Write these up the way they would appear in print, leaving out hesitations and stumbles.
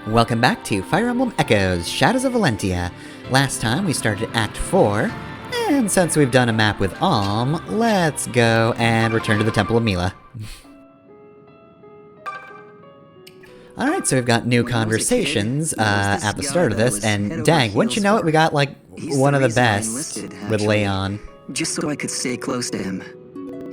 Welcome back to Fire Emblem Echoes, Shadows of Valentia. Last time we started Act 4, and since we've done a map with Alm, let's go and return to the Temple of Mila. Alright, so we've got new conversations at the start of this, and dang, wouldn't you know it, we got like one of the best with Leon. Just so I could stay close to him.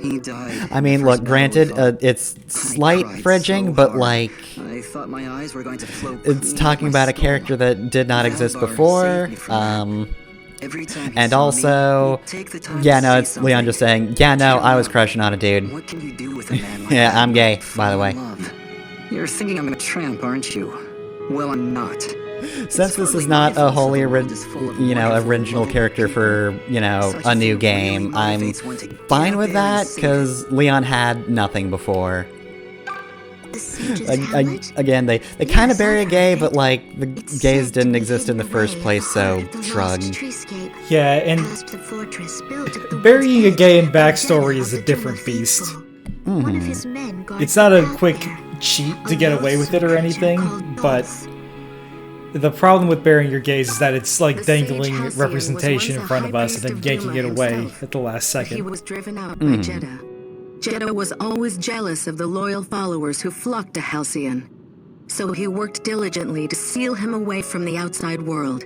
He died. I mean, look, granted, it's slight fridging, but like, I thought my eyes were going to float. it's talking about a character that did not exist before, and also, yeah, no, it's Leon just saying, yeah, no, I was crushing on a dude. What can you do with a man like Yeah, that? I'm gay, by the way. Love. You're thinking I'm a tramp, aren't you? Well, I'm not. Since this is not a wholly original character for, a new game, I'm fine with that, because Leon had nothing before. Again, they kind of bury a gay, but like, the gays didn't exist in the first place, so shrug. Yeah, and burying a gay in backstory is a different beast. Mm-hmm. It's not a quick cheat to get away with it or anything, but the problem with burying your gays is that it's like dangling representation in front of us and then yanking it away at the last second. He was driven out by Jeddah. Jeddah was always jealous of the loyal followers who flocked to Halcyon, so he worked diligently to seal him away from the outside world.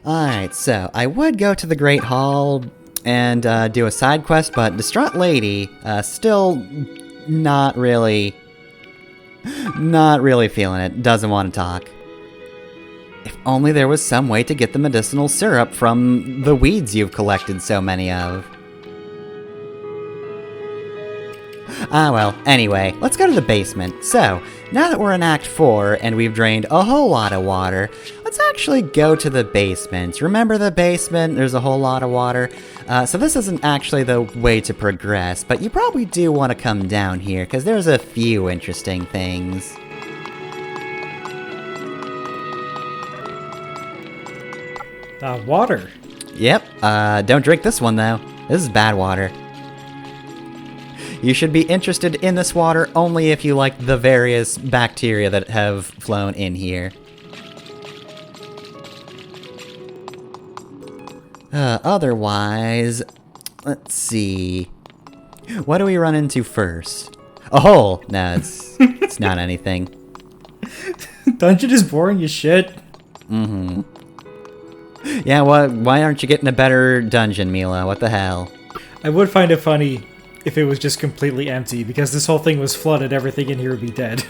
Alright, so I would go to the Great Hall and do a side quest, but Distraught Lady, still not really feeling it, doesn't want to talk. If only there was some way to get the medicinal syrup from the weeds you've collected so many of. Ah well, anyway, let's go to the basement. So, now that we're in Act 4 and we've drained a whole lot of water, let's actually go to the basement. Remember the basement? There's a whole lot of water. So this isn't actually the way to progress, but you probably do want to come down here, because there's a few interesting things. Water. Yep, don't drink this one though. This is bad water. You should be interested in this water only if you like the various bacteria that have flown in here. Otherwise, let's see. What do we run into first? A hole! No, it's not anything. Dungeon is boring as shit. Mm-hmm. Yeah, why aren't you getting a better dungeon, Mila? What the hell? I would find it funny if it was just completely empty, because this whole thing was flooded, everything in here would be dead.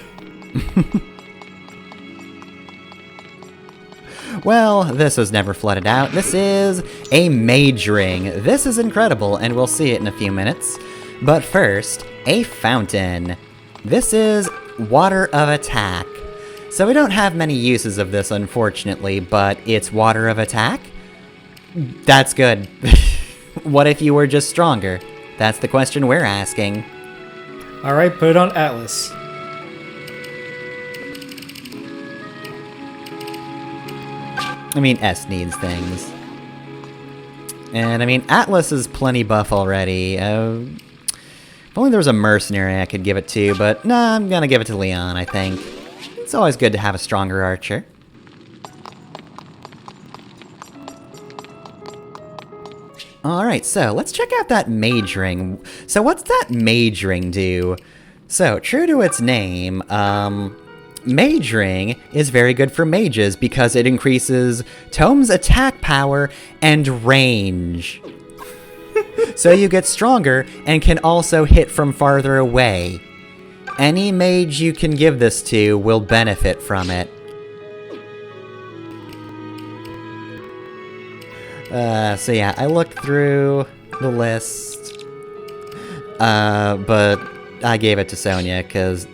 Well, this was never flooded out. This is a mage ring. This is incredible, and we'll see it in a few minutes. But first, a fountain. This is water of attack. So we don't have many uses of this, unfortunately, but it's water of attack? That's good. What if you were just stronger? That's the question we're asking. Alright, put it on Atlas. I mean, S needs things. And I mean, Atlas is plenty buff already. If only there was a mercenary I could give it to, but nah, I'm gonna give it to Leon, I think. It's always good to have a stronger archer. Alright, so let's check out that mage ring. So what's that mage ring do? So, true to its name, Mage Ring is very good for mages because it increases Tome's attack power and range. So you get stronger and can also hit from farther away. Any mage you can give this to will benefit from it. So yeah, I looked through the list, but I gave it to Sonia, because,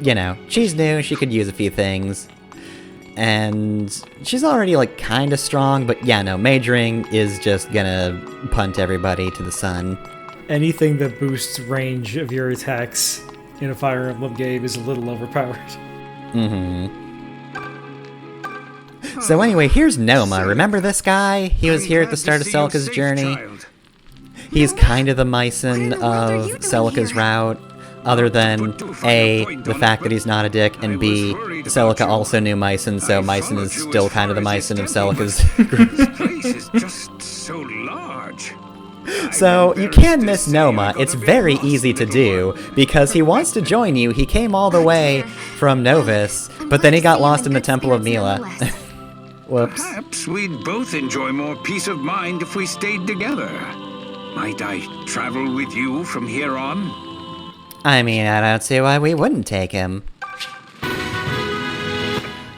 she's new, she could use a few things. And she's already, kinda strong, but yeah, no, Mage Ring is just gonna punt everybody to the sun. Anything that boosts range of your attacks in a Fire Emblem game is a little overpowered. Mm-hmm. So anyway, here's Noma. Remember this guy? He was here at the start of Celica's journey. He's kind of the Mycen of Celica's route. other than A, the fact that he's not a dick, and B, Celica also knew Mycen, so Mycen is still kind of the Mycen of Celica's group. This place is just so large. So, you can miss Noma. It's very easy to do, because he wants to join you. He came all the way from Novus, but then he got lost in the Temple of Mila. Whoops. Perhaps we'd both enjoy more peace of mind if we stayed together. Might I travel with you from here on? I mean, I don't see why we wouldn't take him.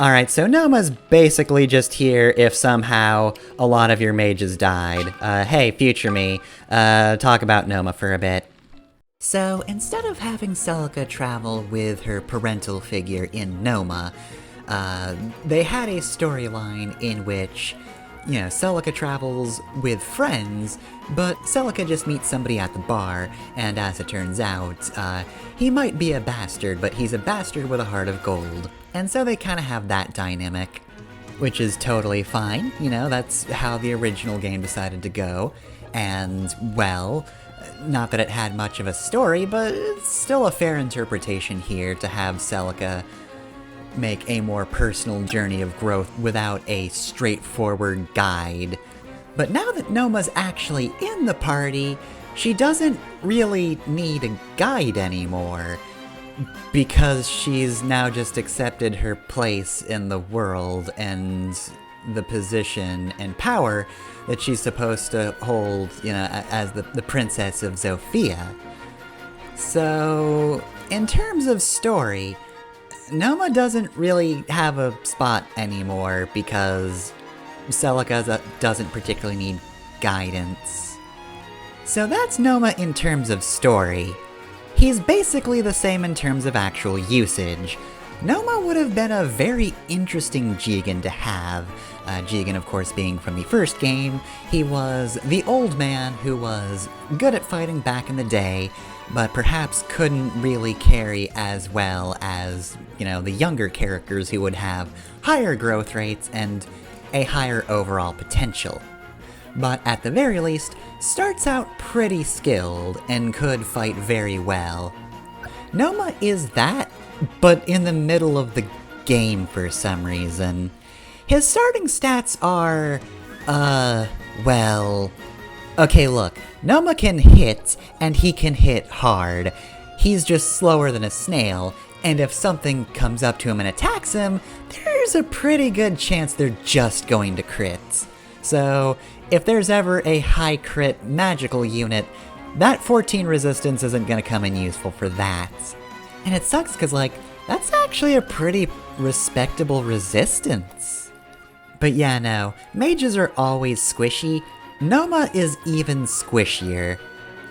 Alright, so Noma's basically just here if somehow a lot of your mages died. Hey, future me, talk about Noma for a bit. So, instead of having Celica travel with her parental figure in Noma, they had a storyline in which, you know, Celica travels with friends, but Celica just meets somebody at the bar, and as it turns out, he might be a bastard, but he's a bastard with a heart of gold. And so they kind of have that dynamic, which is totally fine, you know, that's how the original game decided to go, and, well, not that it had much of a story, but it's still a fair interpretation here to have Celica make a more personal journey of growth without a straightforward guide. But now that Noma's actually in the party, she doesn't really need a guide anymore, because she's now just accepted her place in the world and the position and power that she's supposed to hold, you know, as the Princess of Zofia. So, in terms of story, Noma doesn't really have a spot anymore because Celica doesn't particularly need guidance. So that's Noma in terms of story. He's basically the same in terms of actual usage. Noma would have been a very interesting Jigen to have. Jigen, of course, being from the first game, he was the old man who was good at fighting back in the day, but perhaps couldn't really carry as well as, you know, the younger characters who would have higher growth rates and a higher overall potential. But at the very least, starts out pretty skilled and could fight very well. Noma is that, but in the middle of the game for some reason. His starting stats are, well... Okay, look, Noma can hit, and he can hit hard. He's just slower than a snail, and if something comes up to him and attacks him, there's a pretty good chance they're just going to crit. So, if there's ever a high crit magical unit, that 14 resistance isn't gonna come in useful for that. And it sucks because, like, that's actually a pretty respectable resistance. But yeah, no, mages are always squishy. Noma is even squishier.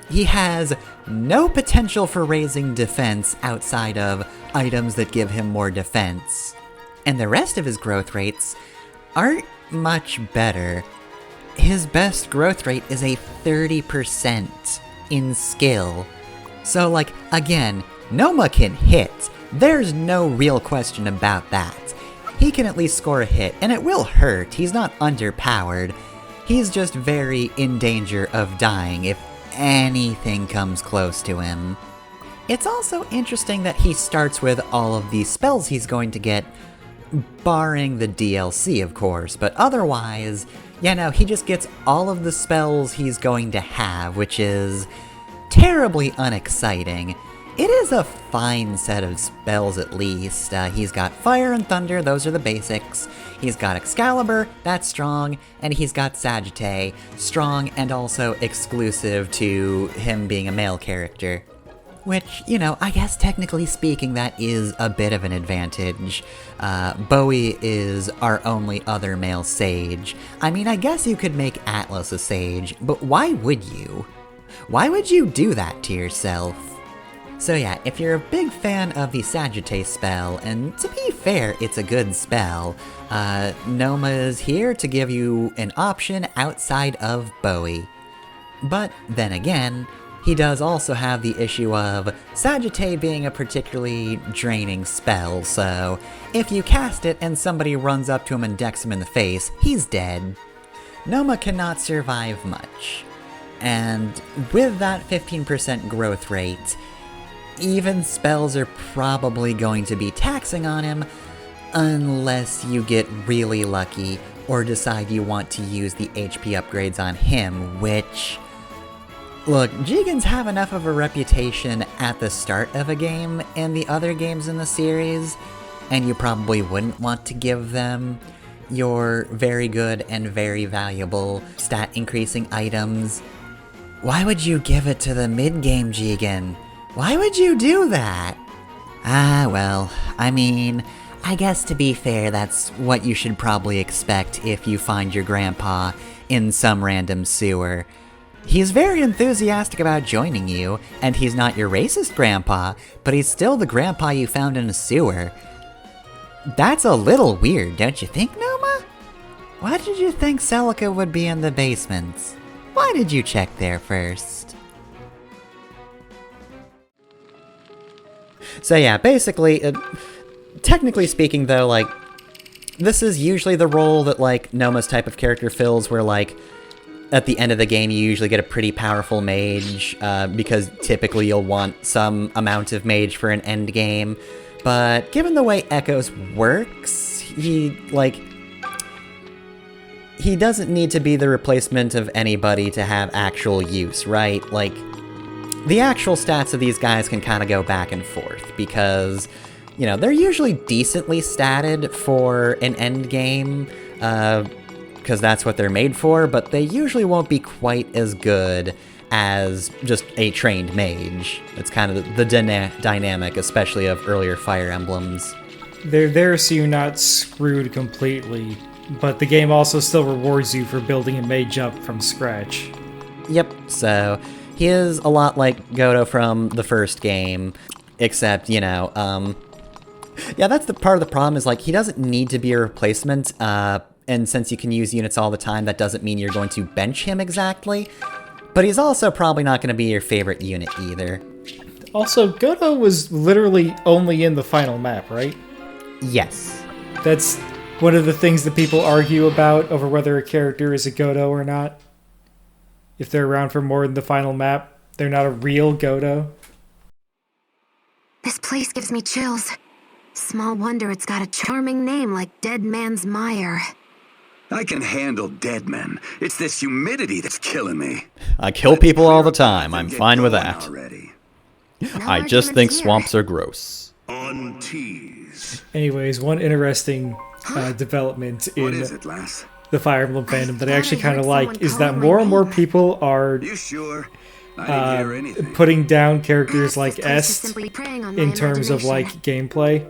He has no potential for raising defense outside of items that give him more defense. And the rest of his growth rates aren't much better. His best growth rate is a 30% in skill. So, like, again, Noma can hit. There's no real question about that. He can at least score a hit, and it will hurt. He's not underpowered. He's just very in danger of dying if anything comes close to him. It's also interesting that he starts with all of these spells he's going to get, barring the DLC, of course, but otherwise, yeah, no, he just gets all of the spells he's going to have, which is terribly unexciting. It is a fine set of spells, at least. He's got Fire and Thunder, those are the basics. He's got Excalibur, that's strong, and he's got Sagittae, strong and also exclusive to him being a male character. Which, you know, I guess technically speaking that is a bit of an advantage. Bowie is our only other male sage. I mean, I guess you could make Atlas a sage, but why would you? Why would you do that to yourself? So yeah, if you're a big fan of the Sagittae spell, and to be fair, it's a good spell, Noma is here to give you an option outside of Bowie. But then again, he does also have the issue of Sagittae being a particularly draining spell, so if you cast it and somebody runs up to him and decks him in the face, he's dead. Noma cannot survive much. And with that 15% growth rate, even spells are probably going to be taxing on him unless you get really lucky or decide you want to use the HP upgrades on him, which... Look, Jigans have enough of a reputation at the start of a game and the other games in the series, and you probably wouldn't want to give them your very good and very valuable stat-increasing items. Why would you give it to the mid-game Jigen? Why would you do that? Ah, well, I mean, I guess to be fair, that's what you should probably expect if you find your grandpa in some random sewer. He's very enthusiastic about joining you, and he's not your racist grandpa, but he's still the grandpa you found in a sewer. That's a little weird, don't you think, Noma? Why did you think Celica would be in the basements? Why did you check there first? So yeah, basically, technically speaking though, like, this is usually the role that, like, Noma's type of character fills, where, like, at the end of the game you usually get a pretty powerful mage, because typically you'll want some amount of mage for an end game. But given the way Echoes works, he doesn't need to be the replacement of anybody to have actual use, right? Like, the actual stats of these guys can kind of go back and forth, because, you know, they're usually decently statted for an end game, because that's what they're made for, but they usually won't be quite as good as just a trained mage. It's kind of the dynamic, especially of earlier Fire Emblems. They're there so you're not screwed completely, but the game also still rewards you for building a mage up from scratch. Yep, so he is a lot like Godo from the first game, except, you know, yeah, that's the part of the problem, is, like, he doesn't need to be a replacement, and since you can use units all the time, that doesn't mean you're going to bench him exactly. But he's also probably not going to be your favorite unit either. Also, Godo was literally only in the final map, right? Yes. That's one of the things that people argue about over whether a character is a Godo or not. If they're around for more than the final map, they're not a real Godo. This place gives me chills. Small wonder it's got a charming name like Dead Man's Mire. I can handle dead men. It's this humidity that's killing me. I kill people all the time. I'm fine with that. Already. I just think swamps are gross. Untease. Anyways, one interesting development What in is it, lass? the Fire Emblem fandom that I actually kind of like is that more and more people are You sure? I didn't hear anything. putting down characters like This place is Est simply preying on my in terms of, like, imagination. gameplay.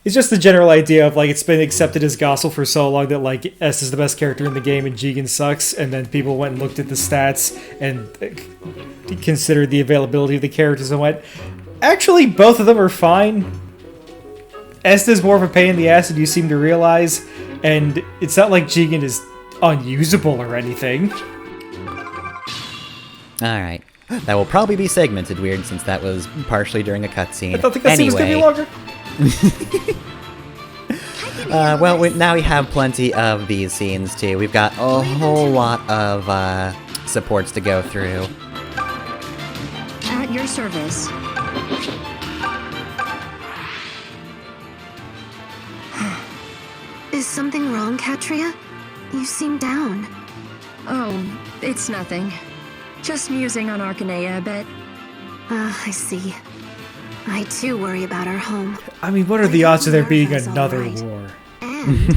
It's just the general idea of, like, it's been accepted as gospel for so long that, like, Est is the best character in the game and Jigen sucks, and then people went and looked at the stats and considered the availability of the characters and went, actually, both of them are fine. Est is more of a pain in the ass than you seem to realize, and it's not like Jigen is unusable or anything. Alright. That will probably be segmented weird, since that was partially during a cutscene. I thought the cutscene was going to be longer. Well, now we have plenty of these scenes, too. We've got a whole lot of supports to go through. At your service. Is something wrong, Katria? You seem down. Oh, it's nothing. Just musing on Arcanea a bit. I see. I too worry about our home. I mean, what are the odds of there being another war? And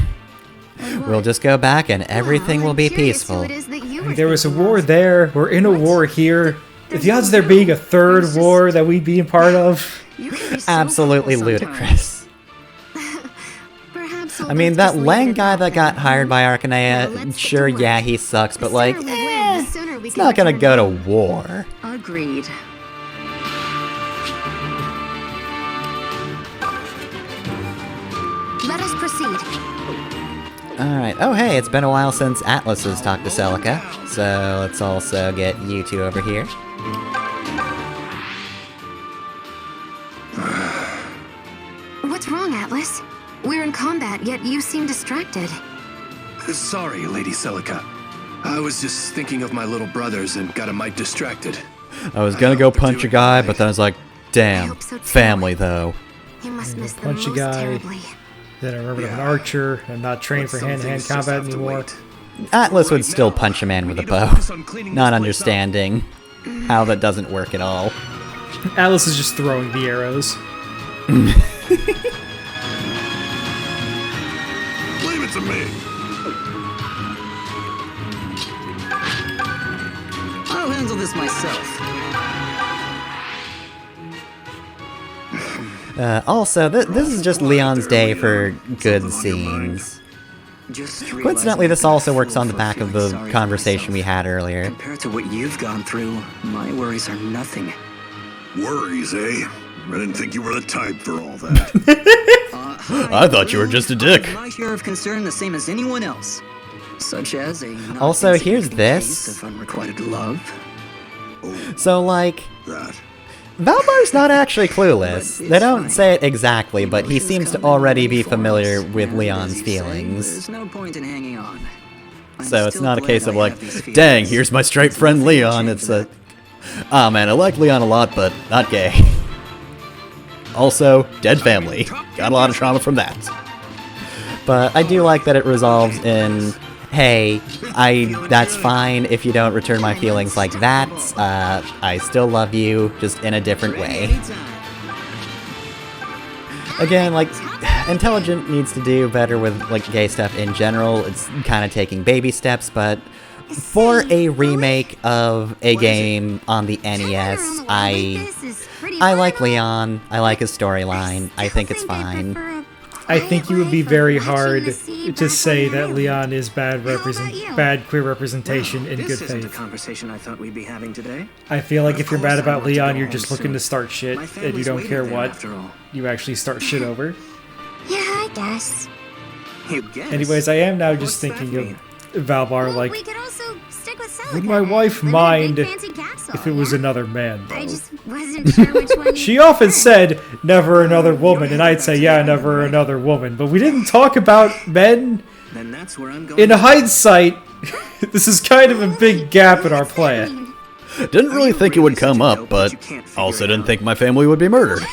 We'll just go back and everything will be I'm curious who peaceful. it is that you were There was a thinking war of. there, we're in a war here. The odds of there being a third war that we'd be a part of? You can be so Absolutely helpful ludicrous. sometimes. Perhaps I mean, that Lang guy that got hired by Arcanea, sure, yeah, he sucks, but, like, it's not gonna go to war. Agreed. Let us proceed. Alright, oh hey, it's been a while since Atlas has talked to Celica, so let's also get you two over here. What's wrong, Atlas? We're in combat, yet you seem distracted. Sorry, Lady Celica. I was just thinking of my little brothers and got a mite distracted. I was gonna go punch a guy, but then I was like, Damn. hope so too. Family, though. You must miss them punch a most guy. terribly. Then I remembered I'm an archer. I'm not trained for Some hand-to-hand things just combat have to anymore. wait. Atlas would still punch a man with a bow, not understanding how that doesn't work at all. Atlas is just throwing the arrows. Leave it to me. I'll handle this myself. Also, this is just Leon's day for good scenes. Coincidentally, this also works on the back of the conversation we had earlier. Compared to what you've gone through, my worries are nothing. Worries, eh? I didn't think you were the type for all that. I thought you were just a dick. My share of concern the same as anyone else, such as a not Also, here's insignificant this. case of unrequited love. So, like, That. Valbar's not actually clueless. They don't say it exactly, but he seems to already be familiar with Leon's feelings. There's no point in hanging on. I'm So it's still not a glad case of I like, have these feelings. dang, here's my straight friend Leon. It's a, ah man, I like Leon a lot, but not gay. Also, dead family. Got a lot of trauma from that. But I do like that it resolves in, hey, that's fine if you don't return my feelings like that. I still love you, just in a different way. Again, like, Intelligent needs to do better with, like, gay stuff in general. It's kind of taking baby steps, but for a remake of a game on the NES, I like Leon. I like his storyline. I think it's fine. I think it would be very hard to say that Leon is bad queer representation in good This isn't the faith. conversation I thought we'd be having today. I feel like if you're mad about I want to Leon, go you're home just looking to soon. start shit, My and you family's don't waiting care there, what after all. you actually start shit over. Yeah, I guess. You guess? Anyways, I am now just What's that thinking mean? of Valbar, like, we could also stick with Celica. would my wife Live in a mind big fancy castle, if it was yeah? another man, I though? just wasn't sure which one. She often said, never another woman, and I'd say, yeah, never another woman. But we didn't talk about men. Then that's where I'm going. In hindsight, this is kind of a big gap in our plan. Didn't really think it would come up, but also didn't think my family would be murdered.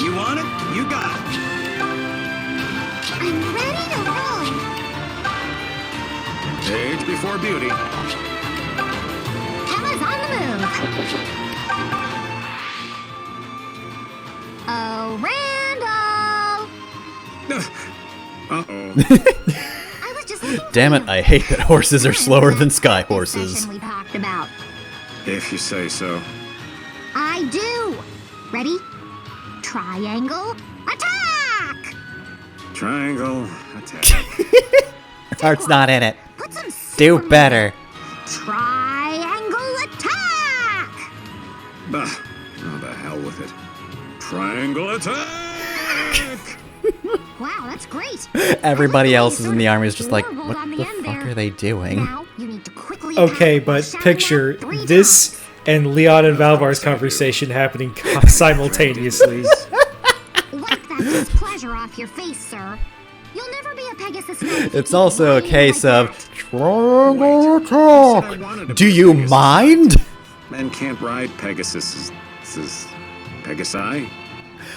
You want it? You got it. I'm ready to roll. Age before beauty. Emma's on the move. Oh, Randall! Uh-oh. I was just looking Damn for it, you. I hate that horses are slower than sky horses. Session we talked about. If you say so. I do. Ready? Triangle attack! Triangle attack. Art's not in it. Put some Do super better. Triangle attack! Bah. Oh, the hell with it. Triangle attack! Wow, that's great. Everybody else is in the army is just like, Rolled what on the end fuck there. are they doing? Now you need to quickly Okay, add but shadow picture light 3 this times. and Leon and Valbar's conversation happening simultaneously. Wipe that displeasure off your face, sir. You'll never be a Pegasus Knight if you It's keep also a lying case like of that. triangle Wait, I attack. wanted to Do be you Pegasus. mind? Men can't ride Pegasus. Pegasi?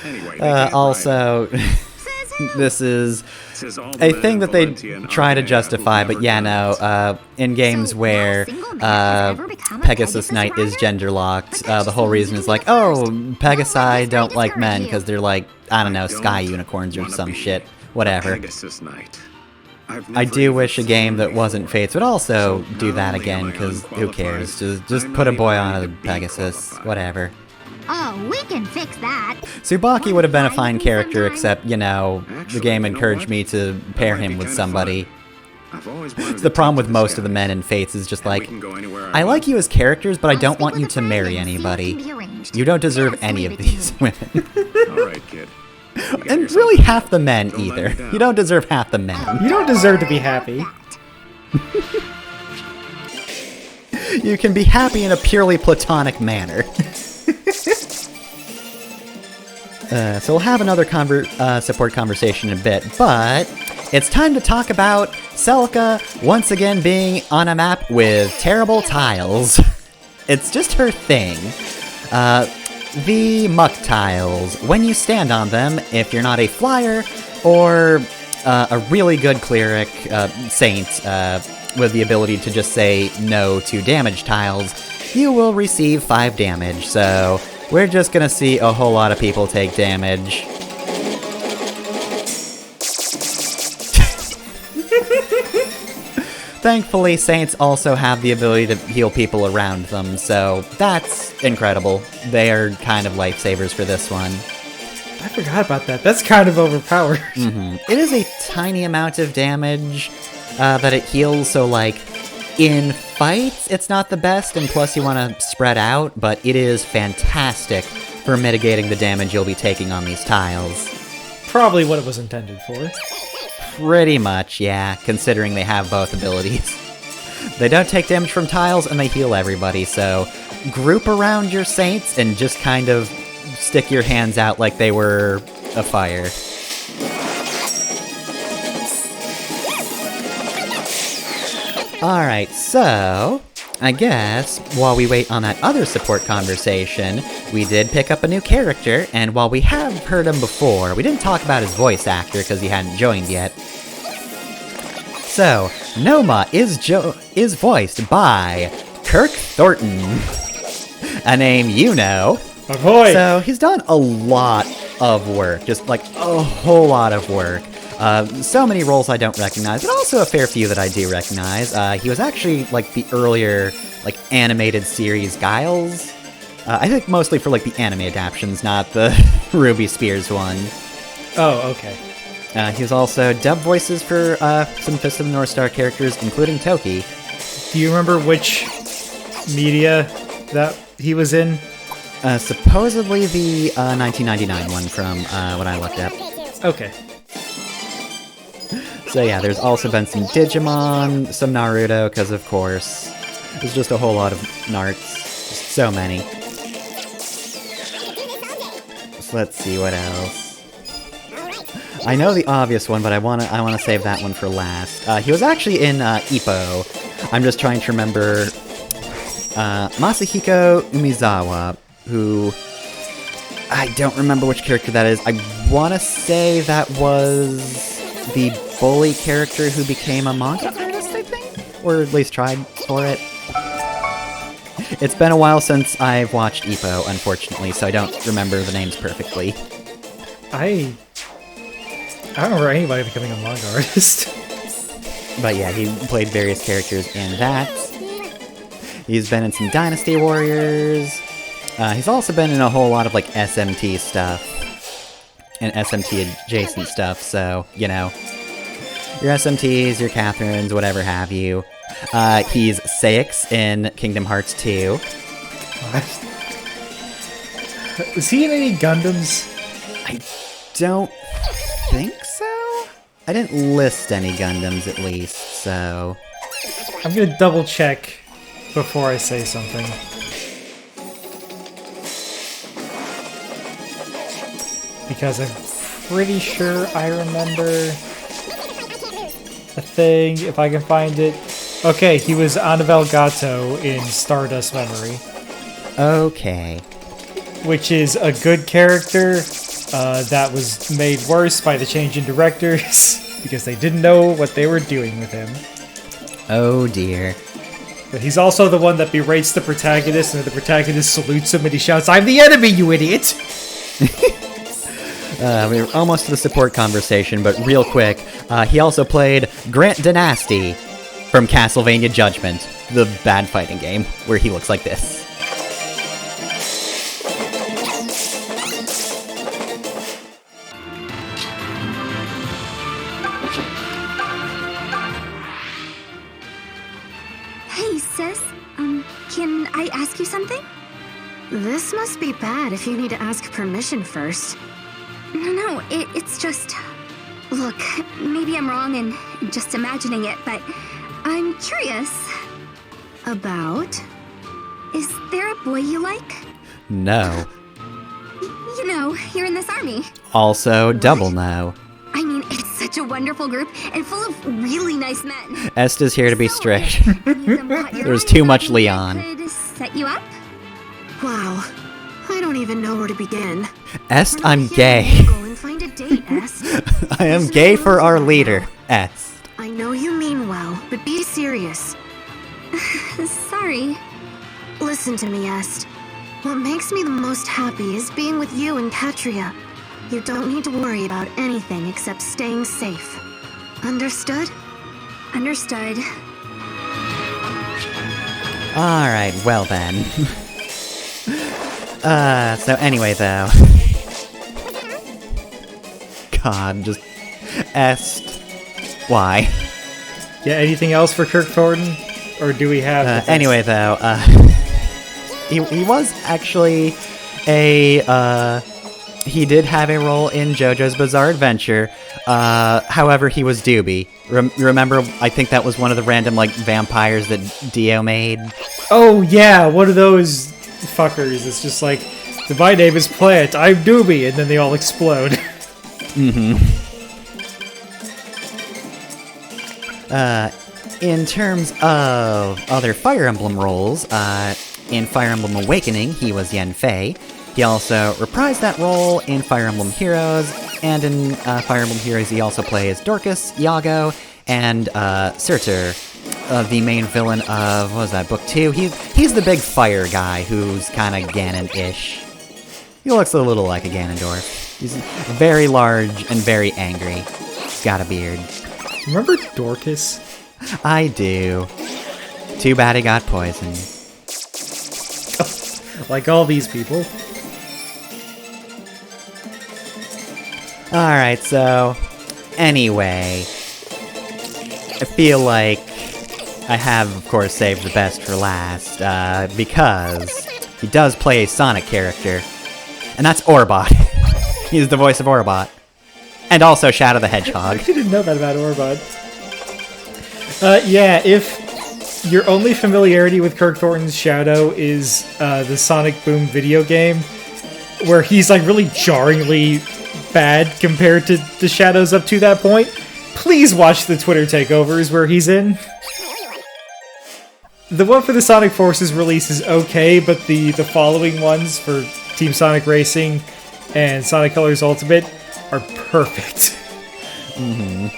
Anyway, they can't Also, Says who? this is ride. Says all the a men thing in that they Valentia and try to Uncut justify, who've but yeah, never done no, in games So, where not a single man has ever become a Pegasus Knight is rider? gender locked, But that's the just whole reason is leaving like, it first. oh, Don't let Pegasi this don't like men discourage because you. they're like, I don't know, I sky don't unicorns or wanna some be shit. a Whatever. Pegasus Knight. I've I never do even wish a game seen that before. wasn't Fates would also So do not that only again, am I because who unqualified, cares? Just I'm put a not boy even on ready a to be Pegasus. qualified. Whatever. Oh, we can fix that. Tsubaki would have been a fine Maybe character, sometime. except, you know, the Actually, game you know encouraged what? me to That pair might him be with kinda somebody. fun. I've always wanted It's to the problem talk with to most this of the guy. men in Fates is just And we like, can go anywhere I like want. you as characters, but I I'll don't stick want with you the to plan marry and see what anybody. can be arranged. You don't deserve Just any leave of it to these me. women. All right, kid. You got And yourself really a half the job. men Don't let either. me down. You don't deserve half the men. You don't deserve to be happy. You can be happy in a purely platonic manner. So we'll have another support conversation in a bit, but it's time to talk about Celica once again being on a map with terrible tiles. It's just her thing. The muck tiles. When you stand on them, if you're not a flyer or a really good cleric, saint, with the ability to just say no to damage tiles, you will receive 5 damage. So we're just gonna see a whole lot of people take damage. Thankfully, saints also have the ability to heal people around them, so that's incredible. They are kind of lifesavers for this one. I forgot about that. That's kind of overpowered. It is a tiny amount of damage that it heals, so like, in fights, it's not the best, and plus you want to spread out, but it is fantastic for mitigating the damage you'll be taking on these tiles. Probably what it was intended for. Pretty much, yeah, considering they have both abilities. They don't take damage from tiles, and they heal everybody, so group around your saints and just kind of stick your hands out like they were a fire. Alright, so I guess while we wait on that other support conversation, we did pick up a new character, and while we have heard him before, we didn't talk about his voice actor because he hadn't joined yet. So, Noma is voiced by Kirk Thornton, a name you know. Ahoy! So, he's done a lot of work, just like a whole lot of work. So many roles I don't recognize, but also a fair few that I do recognize. He was actually, like, the earlier, like, animated series Giles. I think mostly for, like, the anime adaptions, not the Ruby Spears one. Oh, okay. He was also dub voices for some Fist of the North Star characters, including Toki. Do you remember which media that he was in? Supposedly the 1999 one from what I looked up. Okay. So yeah, there's also been some Digimon, some Naruto, because of course. There's just a whole lot of Narts. Just so many. So let's see what else. I know the obvious one, but I wanna save that one for last. He was actually in Ippo. I'm just trying to remember Masahiko Umizawa, who I don't remember which character that is. I wanna say that was the bully character who became a manga artist, I think? Or at least tried for it. It's been a while since I've watched Ippo, unfortunately, so I don't remember the names perfectly. I don't remember anybody becoming a manga artist. But yeah, he played various characters in that. He's been in some Dynasty Warriors. He's also been in a whole lot of, like, SMT stuff. And SMT adjacent stuff, so, you know. Your SMTs, your Catherines, whatever have you. He's Saix in Kingdom Hearts 2. What? Was he in any Gundams? I don't think so? I didn't list any Gundams, at least, so... I'm gonna double check before I say something. Because I'm pretty sure I remember a thing, if I can find it. Okay, he was Annabelle Gato in Stardust Memory. Okay. Which is a good character that was made worse by the change in directors because they didn't know what they were doing with him. Oh dear. But he's also the one that berates the protagonist, and the protagonist salutes him and he shouts, "I'm the enemy, you idiot!" We're almost to the support conversation, but real quick, he also played Grant Dynasty from Castlevania Judgment, the bad fighting game, where he looks like this. Hey, sis. Can I ask you something? This must be bad if you need to ask permission first. No, it's just... Look, maybe I'm wrong and just imagining it, but I'm curious. About? Is there a boy you like? No. You know, here in this army. Also, double no. I mean, it's such a wonderful group and full of really nice men. Esta's here to be So, strict. any of them caught your There's eye too or much something I Leon. could set you up? Wow. I don't even know where to begin. Est, I'm Here, gay. Go and find a date, Est. I am gay for our leader, Est. I know you mean well, but be serious. Sorry. Listen to me, Est. What makes me the most happy is being with you and Katria. You don't need to worry about anything except staying safe. Understood? Understood. Alright, well then. So anyway though. God, just... Est. Why? Yeah, anything else for Kirk Thornton? Or do we have... Anyway though, he was actually a, he did have a role in JoJo's Bizarre Adventure. However, he was Doobie. Remember, I think that was one of the random, like, vampires that Dio made? Oh, yeah, one of those fuckers. It's just like, my name is Plant, I'm Doobie, and then they all explode. Mm-hmm. In terms of other Fire Emblem roles, in Fire Emblem Awakening, he was Yanfei. He also reprised that role in Fire Emblem Heroes, and in Fire Emblem Heroes he also plays Dorcas, Iago, and Surtur, the main villain of, what was that, Book 2? He's the big fire guy who's kind of Ganon-ish. He looks a little like a Ganondorf. He's very large and very angry. He's got a beard. Remember Dorcas? I do. Too bad he got poisoned. Like all these people. Alright, so... Anyway... I feel like... I have, of course, saved the best for last, because... He does play a Sonic character. And that's Orbot. He's the voice of Orbot. And also Shadow the Hedgehog. I didn't know that about Orbot. Yeah, if your only familiarity with Kirk Thornton's Shadow is the Sonic Boom video game, where he's like really jarringly bad compared to the Shadows up to that point, please watch the Twitter takeovers where he's in. The one for the Sonic Forces release is okay, but the following ones for Team Sonic Racing and Sonic Colors Ultimate are perfect. Mm-hmm.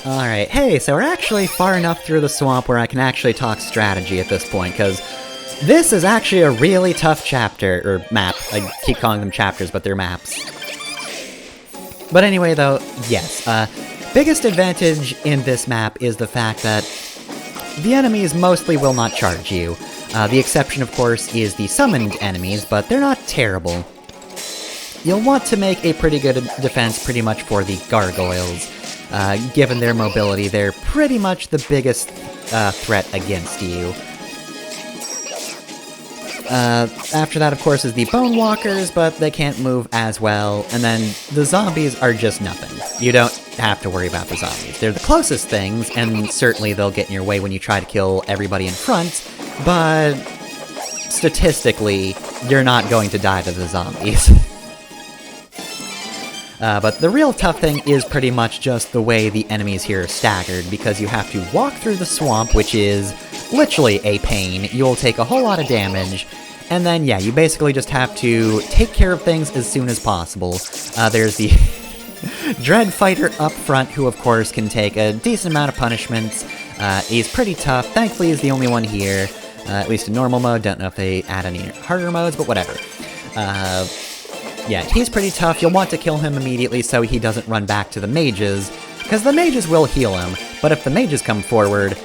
Alright, hey, so we're actually far enough through the swamp where I can actually talk strategy at this point, because this is actually a really tough chapter, or map. I keep calling them chapters, but they're maps. But anyway, though, yes, biggest advantage in this map is the fact that the enemies mostly will not charge you. The exception, of course, is the summoned enemies, but they're not terrible. You'll want to make a pretty good defense pretty much for the gargoyles. Given their mobility, they're pretty much the biggest threat against you. After that, of course, is the Bone Walkers, but they can't move as well. And then the zombies are just nothing. You don't have to worry about the zombies. They're the closest things, and certainly they'll get in your way when you try to kill everybody in front, but statistically, you're not going to die to the zombies. But the real tough thing is pretty much just the way the enemies here are staggered, because you have to walk through the swamp, which is literally a pain. You'll take a whole lot of damage, and then, yeah, you basically just have to take care of things as soon as possible. There's the Dread Fighter up front, who, of course, can take a decent amount of punishments. He's pretty tough. Thankfully, he's the only one here, at least in normal mode. Don't know if they add any harder modes, but whatever. Yeah, he's pretty tough. You'll want to kill him immediately so he doesn't run back to the mages, because the mages will heal him, but if the mages come forward,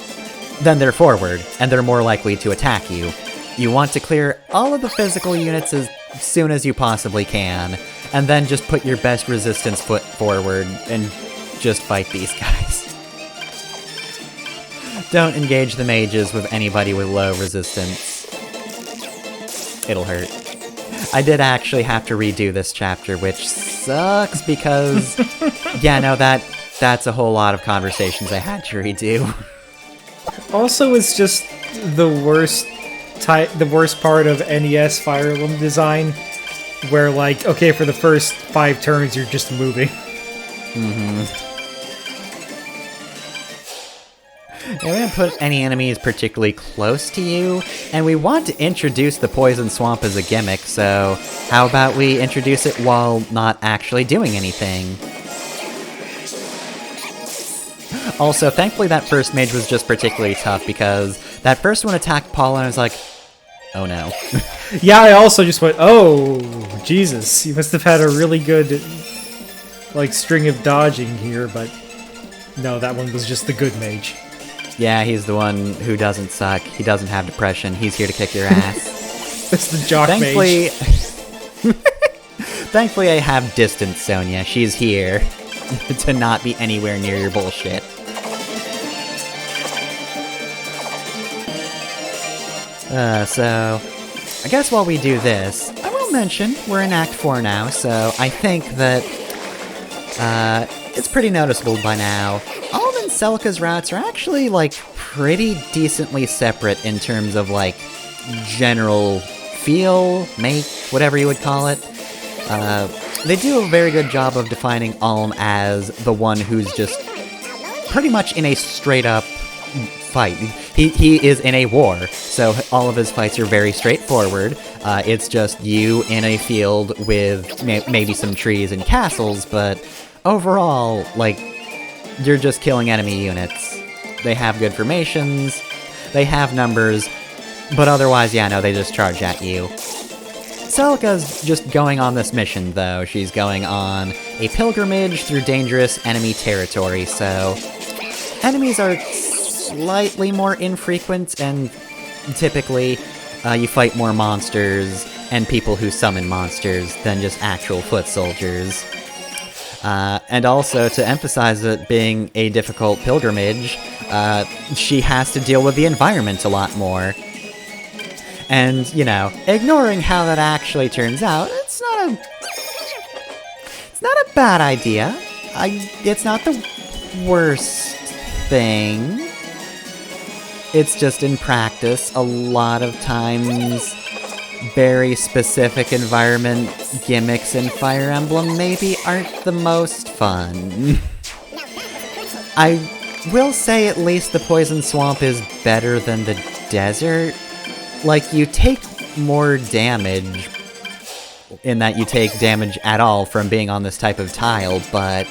then they're forward, and they're more likely to attack you. You want to clear all of the physical units as soon as you possibly can, and then just put your best resistance foot forward and just fight these guys. Don't engage the mages with anybody with low resistance. It'll hurt. I did actually have to redo this chapter, which sucks because, yeah, no, that's a whole lot of conversations I had to redo. Also, it's just the worst part of NES Fire Emblem design, where, like, okay, for the first 5 turns, you're just moving. Mm-hmm. we haven't put any enemies particularly close to you, and we want to introduce the Poison Swamp as a gimmick, so how about we introduce it while not actually doing anything? Also, thankfully that first mage was just particularly tough, because that first one attacked Paula and I was like, oh no. Yeah, I also just went, oh, Jesus. You must have had a really good, like, string of dodging here, but no, that one was just the good mage. Yeah, he's the one who doesn't suck. He doesn't have depression. He's here to kick your ass. It's the jock Thankfully, mage. Thankfully, I have distance Sonya. She's here to not be anywhere near your bullshit. So, I guess while we do this, I will mention we're in Act 4 now, so I think that it's pretty noticeable by now. Alm and Celica's routes are actually, like, pretty decently separate in terms of, like, general feel, make, whatever you would call it. They do a very good job of defining Alm as the one who's just pretty much in a straight-up fight. He is in a war, so all of his fights are very straightforward. It's just you in a field with maybe some trees and castles, but overall, like, you're just killing enemy units. They have good formations, they have numbers, but otherwise, yeah, no, they just charge at you. Celica's just going on this mission, though. She's going on a pilgrimage through dangerous enemy territory, so enemies are slightly more infrequent, and typically you fight more monsters and people who summon monsters than just actual foot soldiers. And also, to emphasize it being a difficult pilgrimage, she has to deal with the environment a lot more. And, you know, ignoring how that actually turns out, it's not a bad idea. It's not the worst thing. It's just in practice, a lot of times, very specific environment gimmicks in Fire Emblem maybe aren't the most fun. I will say at least the Poison Swamp is better than the desert. Like, you take more damage, in that you take damage at all from being on this type of tile, but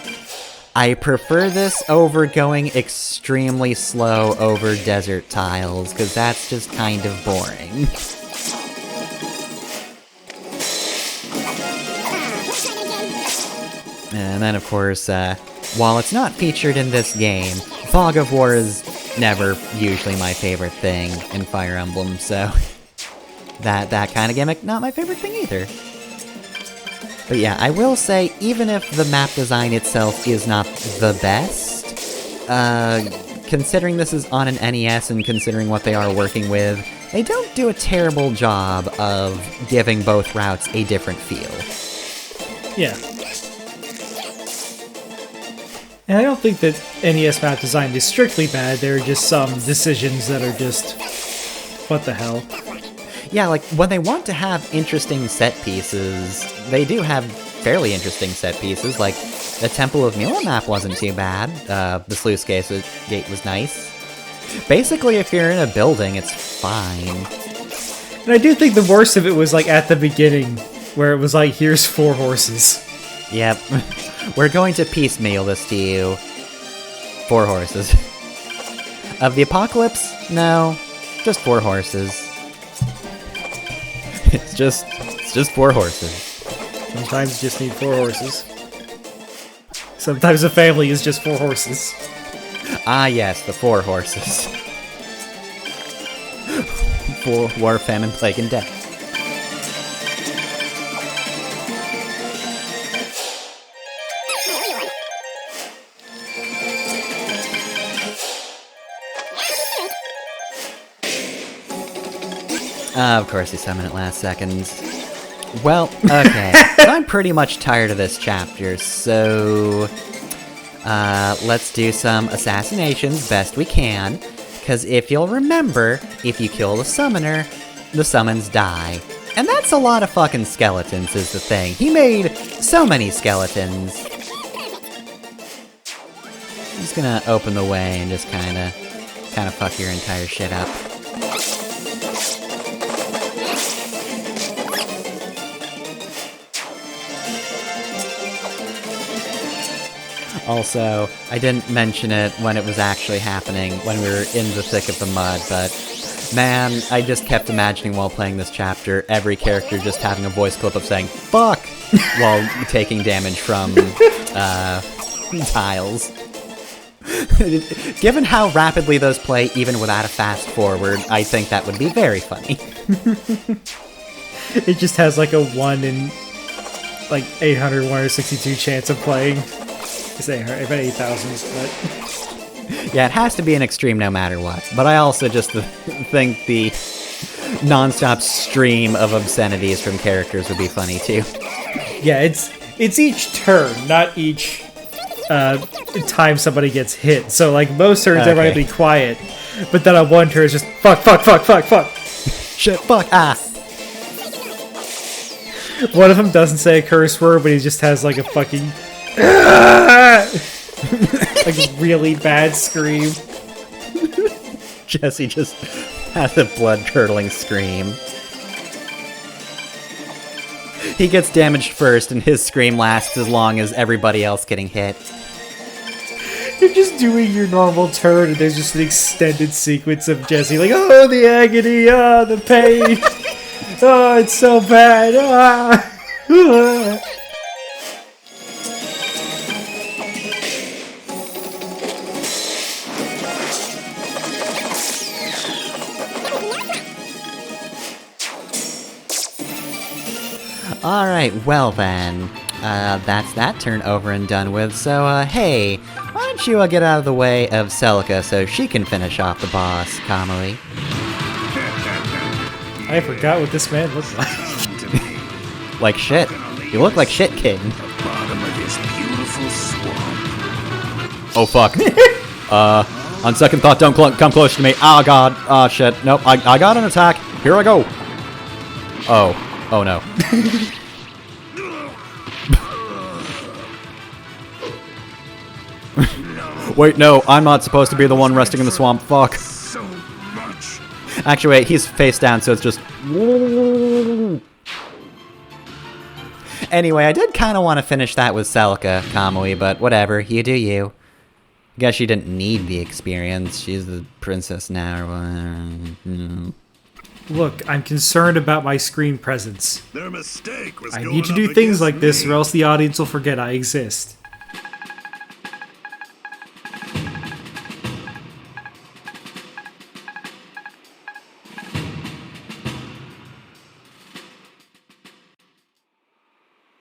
I prefer this over going extremely slow over desert tiles, because that's just kind of boring. And then, of course, while it's not featured in this game, Fog of War is never usually my favorite thing in Fire Emblem, so that kind of gimmick, not my favorite thing either. But yeah, I will say, even if the map design itself is not the best, considering this is on an NES and considering what they are working with, they don't do a terrible job of giving both routes a different feel. Yeah. And I don't think that NES map design is strictly bad, there are just some decisions that are just, what the hell. Yeah, like, when they want to have interesting set pieces, they do have fairly interesting set pieces, like, the Temple of Mila map wasn't too bad, the sluice gate was nice. Basically, if you're in a building, it's fine. And I do think the worst of it was, like, at the beginning, where it was like, here's 4 horses. Yep. We're going to piecemeal this to you. 4 horses. Of the apocalypse? No. Just 4 horses. It's just 4 horses. Sometimes you just need 4 horses. Sometimes a family is just 4 horses. Ah yes, the 4 horses. For war, famine, plague, and death. Of course you summon it last second. Well, okay. So I'm pretty much tired of this chapter, so let's do some assassinations best we can, because if you'll remember, if you kill the summoner, the summons die. And that's a lot of fucking skeletons is the thing. He made so many skeletons. I'm just gonna open the way and just kinda kind of fuck your entire shit up. Also, I didn't mention it when it was actually happening, when we were in the thick of the mud, but man, I just kept imagining while playing this chapter, every character just having a voice clip of saying, fuck, while taking damage from, tiles. Given how rapidly those play, even without a fast forward, I think that would be very funny. It just has like a 1 in like 800, 162 chance of playing. It's 800, I bet 8,000, but... Yeah, it has to be an extreme no matter what. But I also just think the non-stop stream of obscenities from characters would be funny too. Yeah, it's each turn, not each time somebody gets hit. So like most turns everybody will be quiet, but then on one turn it's just fuck, fuck, fuck, fuck, fuck. Shit, fuck, ah. One of them doesn't say a curse word, but he just has like a fucking like a really bad scream. Jesse just has a blood-curdling scream. He gets damaged first, and his scream lasts as long as everybody else getting hit. You're just doing your normal turn, and there's just an extended sequence of Jesse like, oh, the agony, oh, the pain, oh, it's so bad, ah. Alright, well then, that's that turn over and done with, so, hey, why don't you get out of the way of Celica so she can finish off the boss, Kamui? I forgot what this man looks like. Like shit. You look like shit, King. Bottom of this beautiful swamp. Oh fuck. On second thought, don't come close to me. Oh god. Oh shit. Nope, I got an attack. Here I go. Oh no. Wait, no, I'm not supposed to be the one resting in the swamp. Fuck. So much. Actually, wait, he's face down, so it's just... Anyway, I did kind of want to finish that with Celica, Kamui, but whatever, you do you. Guess she didn't need the experience. She's the princess now, or whatever. Look, I'm concerned about my screen presence. Their mistake was I going need to up do things against like this, me. or else the audience will forget I exist.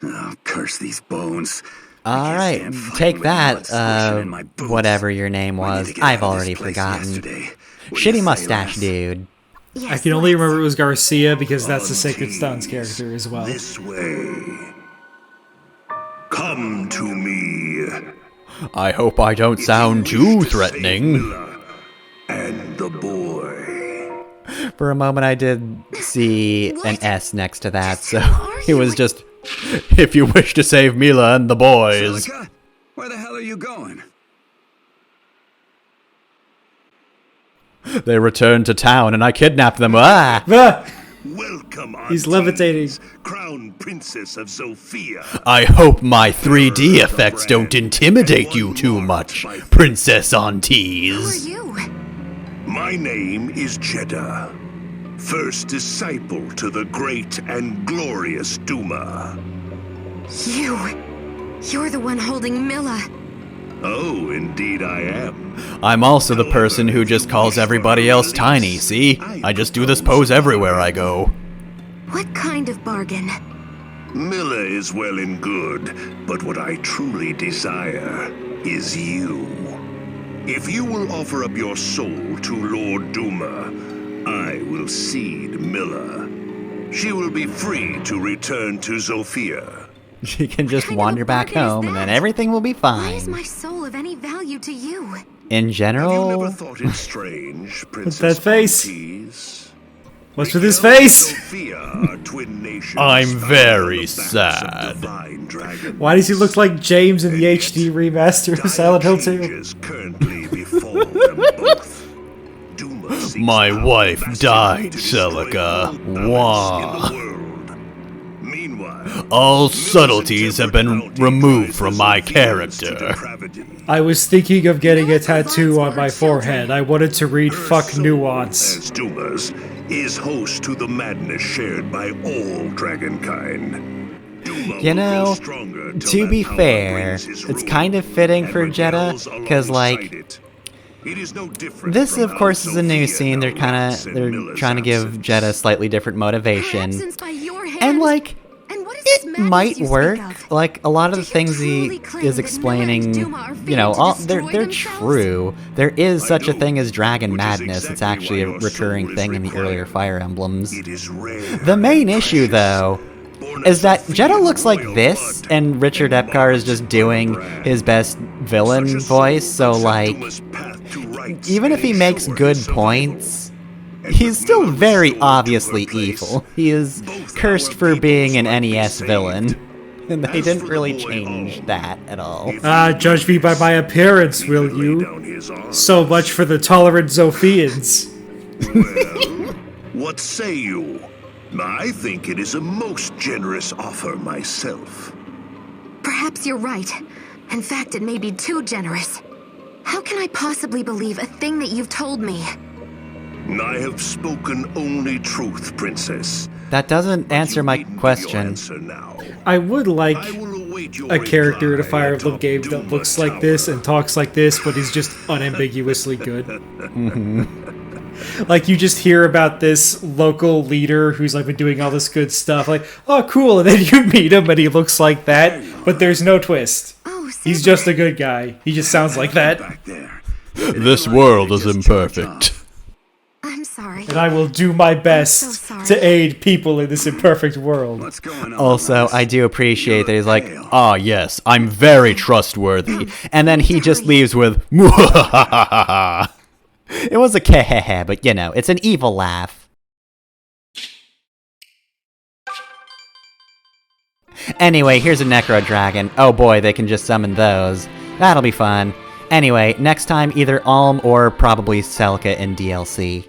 Oh, curse these bones. Alright, take that, whatever your name was. I've already forgotten. Shitty mustache dude. I can only remember it was Garcia because that's the Sacred Stones character as well. This way. Come to me. I hope I don't sound too threatening. Miller and the boy. For a moment I did see an S next to that, so it was just... If you wish to save Mila and the boys. Celica, where the hell are you going? They returned to town and I kidnapped them. Ah! Ah! Welcome, He's Artemis, levitating. Crown Princess of Sophia. I hope my 3D effects don't intimidate you too much, Princess Aunties. Who are you? My name is Jeddah, first disciple to the great and glorious Duma. You're the one holding Milla. Oh, indeed I am. I'm also the person who just calls everybody else tiny, see? I just do this pose everywhere I go. What kind of bargain? Miller is well and good, but what I truly desire is you. If you will offer up your soul to Lord Duma, I will cede Miller. She will be free to return to Sophia. She can just What kind of wander a back bargain is home and then that? everything will be Why is fine. my soul of any value to you? In Have you general... never thought it strange, Princess that face? Aunties? What's with his Miguel and face? Sophia are twin nations I'm found on very the backs of sad. divine dragons. Why does he look like James in the HD remaster of Dire Silent Hill 2? changes currently befall them both. My wife died, Celica. Wah. All subtleties have been removed from my character. I was thinking of getting a tattoo on my forehead. I wanted to read "fuck nuance." As Dumas is host to the madness shared by all dragonkind. Duma You know, will grow stronger till to that be power fair, brings his it's rule kind of fitting and for Jeddah, rebels because, like, alongside it. It is no different this, from of how course, is a new Sophia scene. They're now kind lacks of, in they're Miller's trying to give absence. Jeddah slightly different motivation. Absence by your hand. And, like, And what is this it madness might you speak work. of? Like, a lot of Do the you things he truly claim is that explaining, Mire-er and Duma are you know, fated to all, destroy they're themselves? true. There is I such a do, thing as dragon which is madness. It's exactly actually a why your recurring soul is thing in the earlier required. Fire Emblems. It is rare. The main and issue, precious. though, Born is of that Sophian Jeddah looks like royal this, blood and Richard and Epcar is Mars just doing brand. his best villain Such a voice, so, soul like, cuts out Duma's path to rights even if and he makes ensures good his survival. points, And he's with still Miller very restored to obviously her place, evil. He is both cursed our for being peoples an might be NES saved. villain, and they As didn't for the really boy change Hall, that at all. Judge me by my appearance, he will can lay you? down his arms. So much for the tolerant Zophians. Well, what say you? I think it is a most generous offer myself. Perhaps you're right. In fact, it may be too generous. How can I possibly believe a thing that you've told me? I have spoken only truth, Princess. That doesn't answer my You needn't give your question. answer now. I would like I will await your a character in a reply Fire Emblem atop game that Duma looks like Tower. this and talks like this, but is just unambiguously good. Like, you just hear about this local leader who's like been doing all this good stuff, like, oh cool, and then you meet him and he looks like that, but there's no twist. Oh, He's just a good guy. He just sounds like that. Back there. This world is imperfect. I'm sorry. And I will do my best so sorry. to aid people in this imperfect world. What's going on? Also, I do appreciate that he's like, Ah, yes, I'm very trustworthy. and then he just leaves with, "Mwahahaha." It was a kehehe, but you know, it's an evil laugh. Anyway, here's a Necro Dragon. Oh boy, they can just summon those. That'll be fun. Anyway, next time either Alm or probably Selka in DLC.